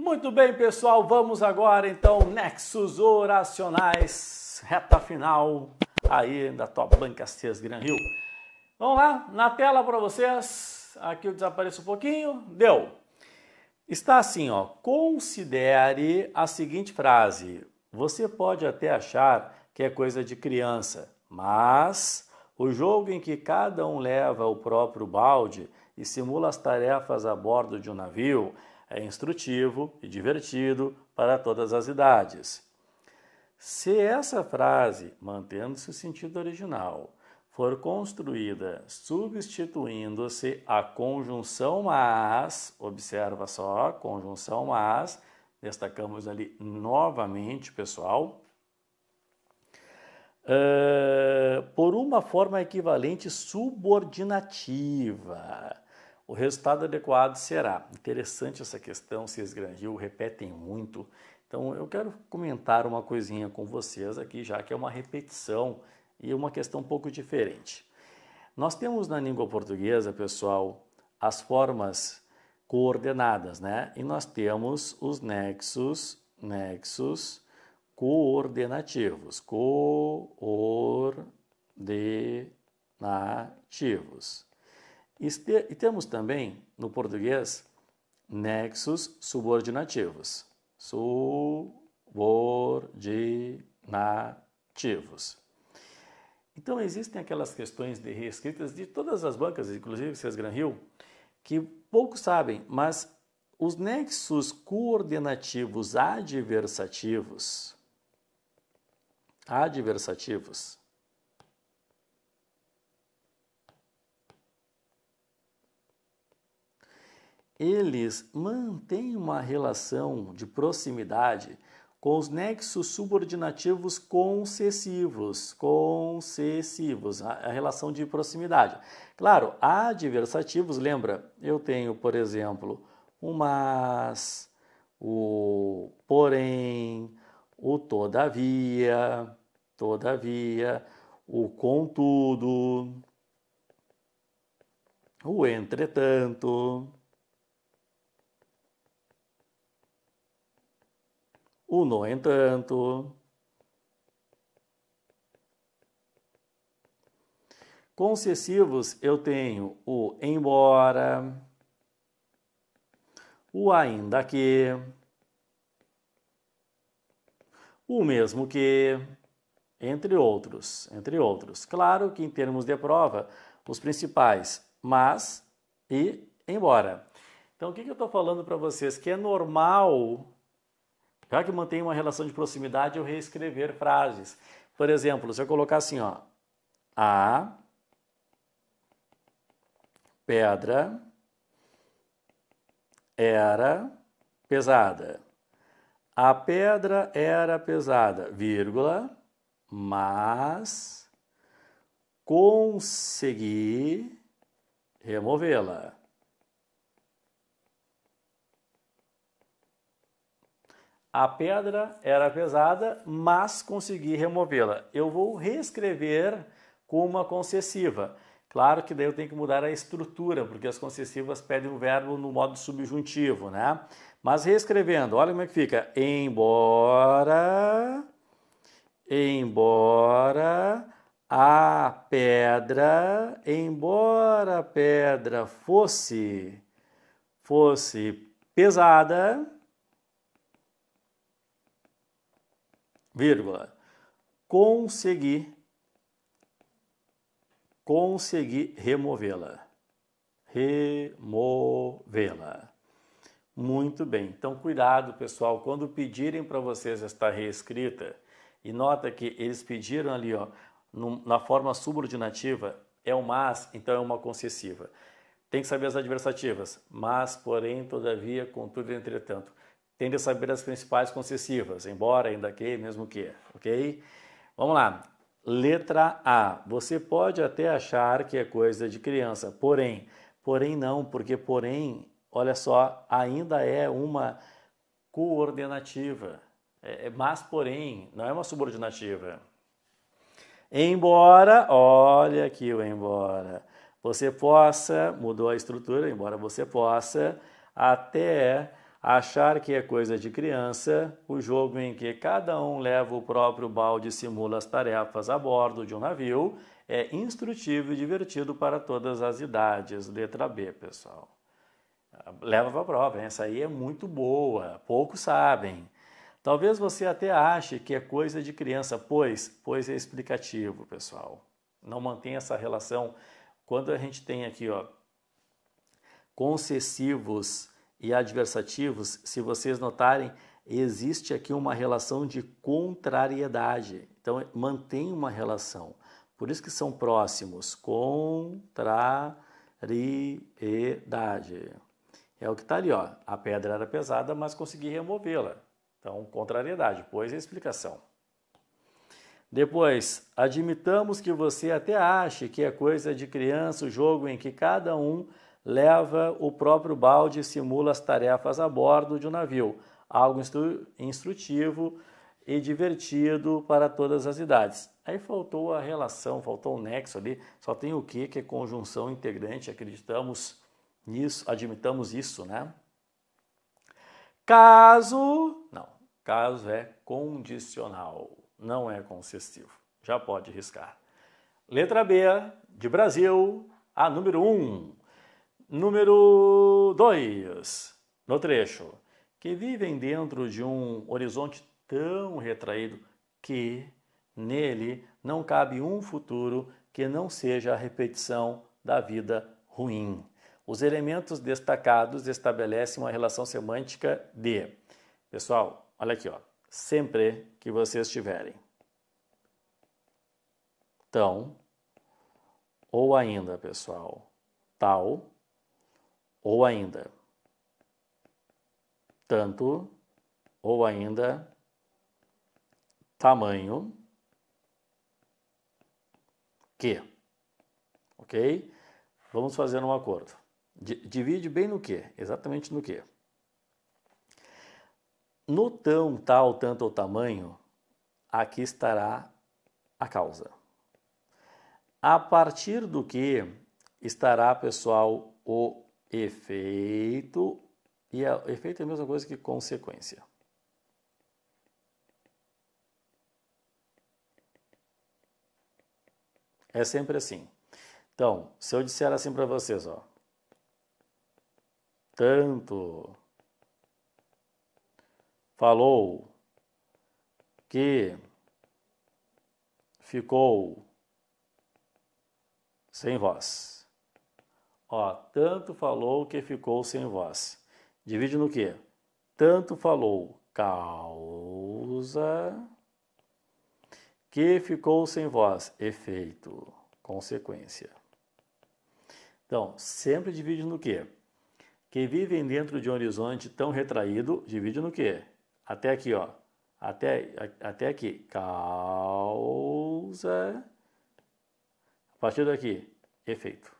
Muito bem, pessoal, vamos agora então, nexos oracionais, reta final aí da Top Bank Caxias Gran Rio. Vamos lá, na tela para vocês, aqui eu desapareço um pouquinho, deu. Está assim, ó, considere a seguinte frase, você pode até achar que é coisa de criança, mas o jogo em que cada um leva o próprio balde e simula as tarefas a bordo de um navio é instrutivo e divertido para todas as idades. Se essa frase, mantendo-se o sentido original, for construída substituindo-se a conjunção mas, observa só, conjunção mas, destacamos ali novamente, pessoal, por uma forma equivalente subordinativa. O resultado adequado será. Interessante essa questão, vocês Gran Rio repetem muito. Então eu quero comentar uma coisinha com vocês aqui, já que é uma repetição e uma questão um pouco diferente. Nós temos na língua portuguesa, pessoal, as formas coordenadas, né? E nós temos os nexos coordenativos. Coordenativos. E temos também, no português, nexos subordinativos. Subordinativos. Então, existem aquelas questões de reescritas de todas as bancas, inclusive vocês Gran Rio, que poucos sabem, mas os nexos coordenativos adversativos, eles mantêm uma relação de proximidade com os nexos subordinativos concessivos, a relação de proximidade. Claro, adversativos, lembra, eu tenho, por exemplo, o mas, o porém, o todavia, o contudo, o entretanto, o no entanto. Concessivos eu tenho o embora, o ainda que, o mesmo que, entre outros. Claro que em termos de prova, os principais, mas e embora. Então o que eu estou falando para vocês? Que é normal, já que mantém uma relação de proximidade, eu reescrever frases. Por exemplo, se eu colocar assim, ó, a pedra era pesada. A pedra era pesada, vírgula, mas consegui removê-la. A pedra era pesada, mas consegui removê-la. Eu vou reescrever com uma concessiva. Claro que daí eu tenho que mudar a estrutura, porque as concessivas pedem o verbo no modo subjuntivo, né? Mas reescrevendo, olha como é que fica. Embora a pedra fosse pesada, vírgula, consegui removê-la. Muito bem. Então, cuidado, pessoal, quando pedirem para vocês esta reescrita, e nota que eles pediram ali, ó, na forma subordinativa, é o mas, então é uma concessiva. Tem que saber as adversativas. Mas, porém, todavia, contudo, entretanto. Tem de saber as principais concessivas, embora, ainda que, mesmo que, ok? Vamos lá. Letra A. Você pode até achar que é coisa de criança, porém não, porque porém, olha só, ainda é uma coordenativa. Mas porém, não é uma subordinativa. Embora, olha aqui o embora, você possa, mudou a estrutura, embora você possa até Achar que é coisa de criança, o jogo em que cada um leva o próprio balde e simula as tarefas a bordo de um navio, é instrutivo e divertido para todas as idades. Letra B, pessoal. Leva para a prova, essa aí é muito boa, poucos sabem. Talvez você até ache que é coisa de criança, pois é explicativo, pessoal. Não mantém essa relação. Quando a gente tem aqui, ó, concessivos e adversativos, se vocês notarem, existe aqui uma relação de contrariedade. Então, mantém uma relação. Por isso que são próximos. Contrariedade. É o que está ali, ó. A pedra era pesada, mas consegui removê-la. Então, contrariedade, pois é a explicação. Depois, admitamos que você até ache que é coisa de criança o jogo em que cada um leva o próprio balde e simula as tarefas a bordo de um navio. Algo instrutivo e divertido para todas as idades. Aí faltou a relação, faltou o nexo ali. Só tem o que é conjunção integrante, acreditamos nisso, admitamos isso, né? Caso é condicional, não é concessivo. Já pode riscar. Letra B, de Brasil, a número 1. Número 2, no trecho, que vivem dentro de um horizonte tão retraído que nele não cabe um futuro que não seja a repetição da vida ruim. Os elementos destacados estabelecem uma relação semântica de... Pessoal, olha aqui, ó. Sempre que vocês tiverem tão, ou ainda, pessoal, tal, ou ainda tanto, ou ainda tamanho que. Ok? Vamos fazer um acordo. Divide bem no que? Exatamente no que? No tão, tal, tanto ou tamanho, aqui estará a causa. A partir do que estará, pessoal, o efeito, e efeito é a mesma coisa que consequência. É sempre assim. Então, se eu disser assim para vocês, ó, tanto falou que ficou sem voz. Ó, tanto falou que ficou sem voz. Divide no quê? Tanto falou causa que ficou sem voz. Efeito, consequência. Então, sempre divide no quê? Que vivem dentro de um horizonte tão retraído, divide no quê? Até aqui, ó. Até aqui. Causa. A partir daqui, efeito.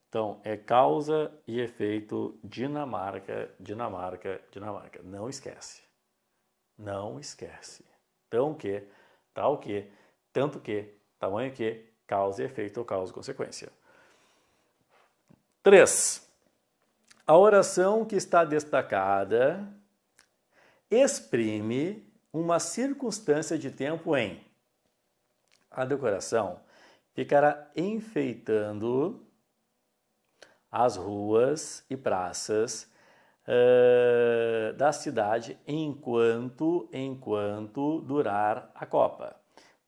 Então, é causa e efeito Dinamarca, Dinamarca, Dinamarca. Não esquece. Não esquece. Tão que, tal que, tanto que, tamanho que, causa e efeito ou causa e consequência. 3. A oração que está destacada exprime uma circunstância de tempo em. A decoração ficará enfeitando as ruas e praças da cidade enquanto durar a Copa.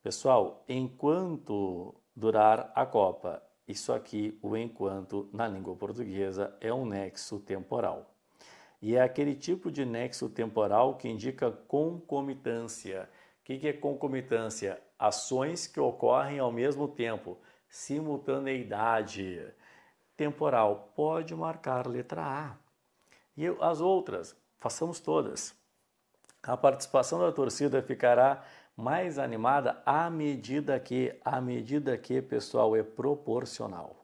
Pessoal, enquanto durar a Copa. Isso aqui, o enquanto, na língua portuguesa, é um nexo temporal. E é aquele tipo de nexo temporal que indica concomitância. O que é concomitância? Ações que ocorrem ao mesmo tempo. Simultaneidade. Temporal. Pode marcar letra A. E as outras, façamos todas. A participação da torcida ficará mais animada à medida que, pessoal, é proporcional.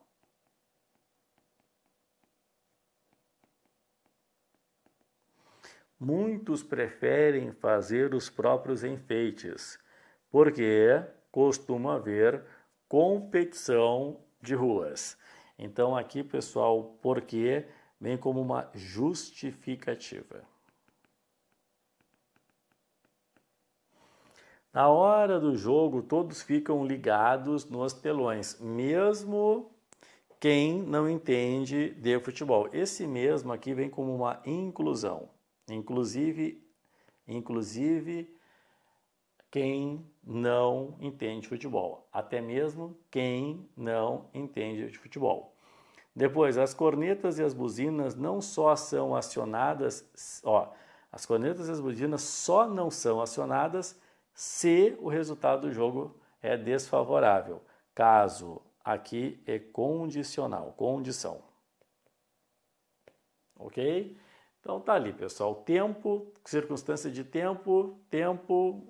Muitos preferem fazer os próprios enfeites, porque costuma haver competição de ruas. Então aqui, pessoal, porque vem como uma justificativa. Na hora do jogo, todos ficam ligados nos telões, mesmo quem não entende de futebol. Esse mesmo aqui vem como uma inclusão. Inclusive quem não entende de futebol. Até mesmo quem não entende de futebol. Depois, as cornetas e as buzinas não só são acionadas, as cornetas e as buzinas só não são acionadas se o resultado do jogo é desfavorável. Caso aqui é condicional, condição. Ok? Então tá ali, pessoal. Tempo, circunstância de tempo,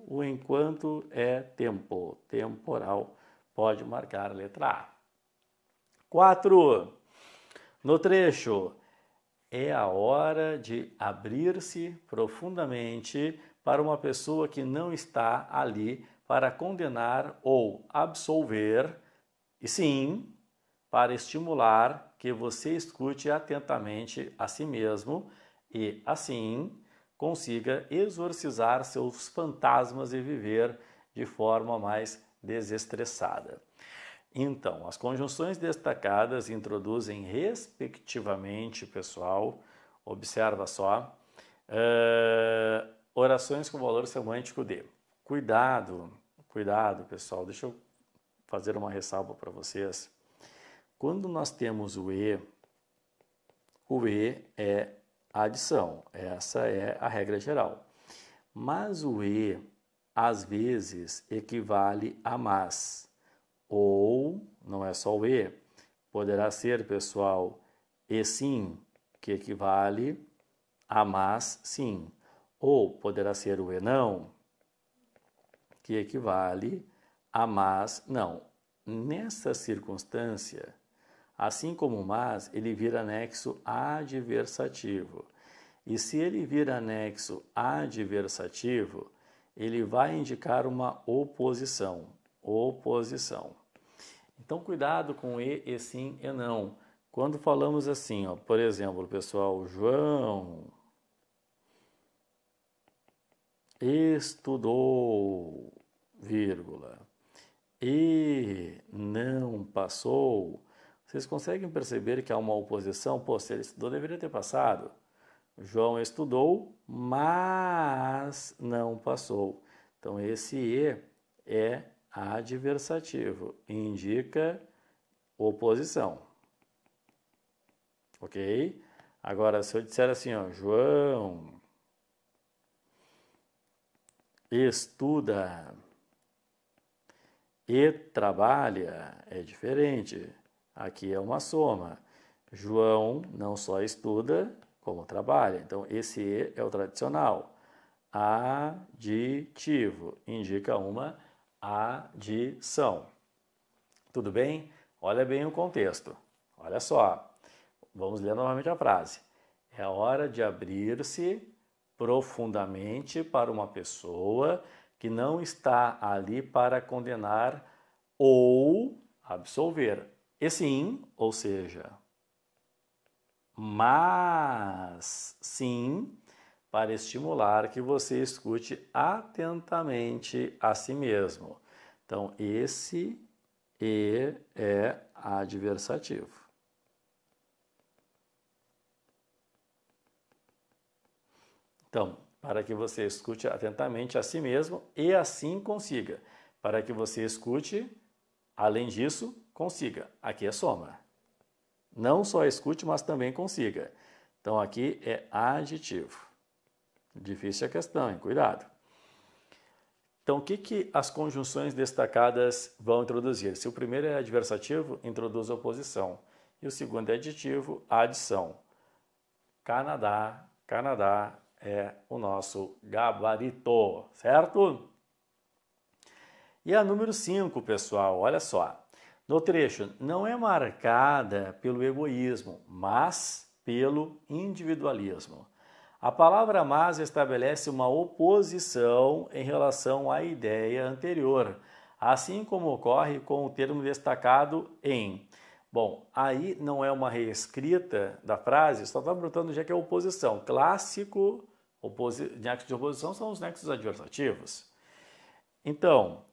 o enquanto é tempo, temporal. Pode marcar a letra A. 4. No trecho, é a hora de abrir-se profundamente para uma pessoa que não está ali para condenar ou absolver, e sim para estimular que você escute atentamente a si mesmo e, assim, consiga exorcizar seus fantasmas e viver de forma mais desestressada. Então, as conjunções destacadas introduzem respectivamente, pessoal, observa só, orações com valor semântico de. Cuidado, pessoal, deixa eu fazer uma ressalva para vocês. Quando nós temos o E é adição, essa é a regra geral. Mas o E, às vezes, equivale a mas. Ou, não é só o E, poderá ser, pessoal, e sim, que equivale a mas sim. Ou poderá ser o e não, que equivale a mas não. Nessa circunstância, assim como o mas, ele vira anexo adversativo. E se ele vira anexo adversativo, ele vai indicar uma oposição. Oposição. Então, cuidado com e sim, e não. Quando falamos assim, por exemplo, pessoal, João estudou, vírgula, e não passou. Vocês conseguem perceber que há uma oposição? Pô, se ele estudou, deveria ter passado. João estudou, mas não passou. Então, esse e é adversativo, indica oposição. Ok? Agora, se eu disser assim, João estuda e trabalha, é diferente. Aqui é uma soma. João não só estuda, como trabalha. Então, esse e é o tradicional. Aditivo, indica uma adição. Tudo bem? Olha bem o contexto. Olha só. Vamos ler novamente a frase. É hora de abrir-se profundamente para uma pessoa que não está ali para condenar ou absolver. E sim, ou seja, mas sim, para estimular que você escute atentamente a si mesmo. Então, esse e é adversativo. Então, para que você escute atentamente a si mesmo e assim consiga. Para que você escute, além disso, consiga. Aqui é soma. Não só escute, mas também consiga. Então, aqui é adjetivo. Difícil a questão, hein? Cuidado. Então, o que as conjunções destacadas vão introduzir? Se o primeiro é adversativo, introduz oposição. E o segundo é adjetivo, adição. Canadá, Canadá é o nosso gabarito, certo? E a número 5, pessoal, olha só. No trecho, não é marcada pelo egoísmo, mas pelo individualismo. A palavra mas estabelece uma oposição em relação à ideia anterior, assim como ocorre com o termo destacado em. Bom, aí não é uma reescrita da frase, só está perguntando já que é oposição. Clássico, nexo de oposição são os nexos adversativos. Então,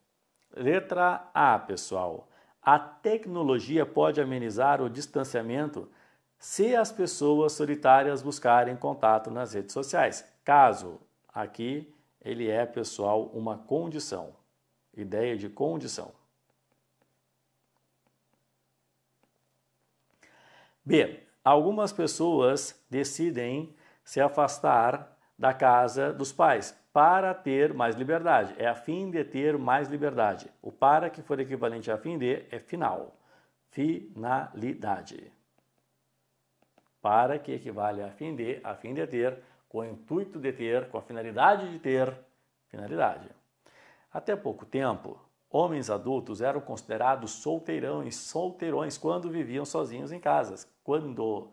letra A, pessoal. A tecnologia pode amenizar o distanciamento se as pessoas solitárias buscarem contato nas redes sociais. Caso, aqui, ele é, pessoal, uma condição. Ideia de condição. B. Algumas pessoas decidem se afastar da casa dos pais para ter mais liberdade. É a fim de ter mais liberdade. O para, que for equivalente a fim de, é final. Finalidade. Para, que equivale a fim de ter, com o intuito de ter, com a finalidade de ter, finalidade. Até pouco tempo, homens adultos eram considerados solteirões quando viviam sozinhos em casas. Quando?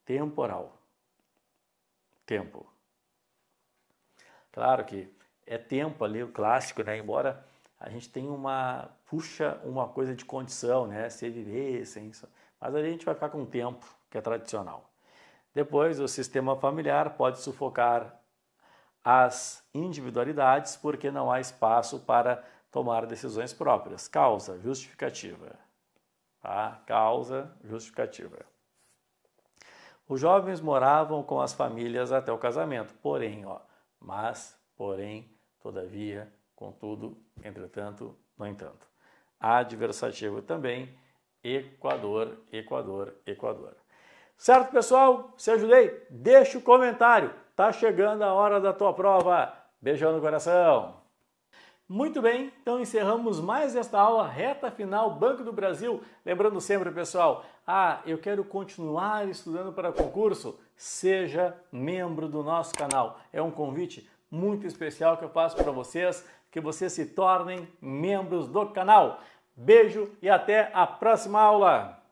Temporal. Tempo. Claro que é tempo ali, o clássico, né? Embora a gente tenha uma coisa de condição, né? Se viver, sem isso. Mas a gente vai ficar com o tempo, que é tradicional. Depois, o sistema familiar pode sufocar as individualidades porque não há espaço para tomar decisões próprias. Causa, justificativa. Tá? Causa, justificativa. Os jovens moravam com as famílias até o casamento, porém, todavia, contudo, entretanto, no entanto. Adversativo também, Equador. Certo, pessoal? Se ajudei? Deixa o comentário. Tá chegando a hora da tua prova. Beijão no coração. Muito bem, então encerramos mais esta aula, reta final, Banco do Brasil. Lembrando sempre, pessoal, eu quero continuar estudando para concurso. Seja membro do nosso canal. É um convite muito especial que eu faço para vocês, que vocês se tornem membros do canal. Beijo e até a próxima aula.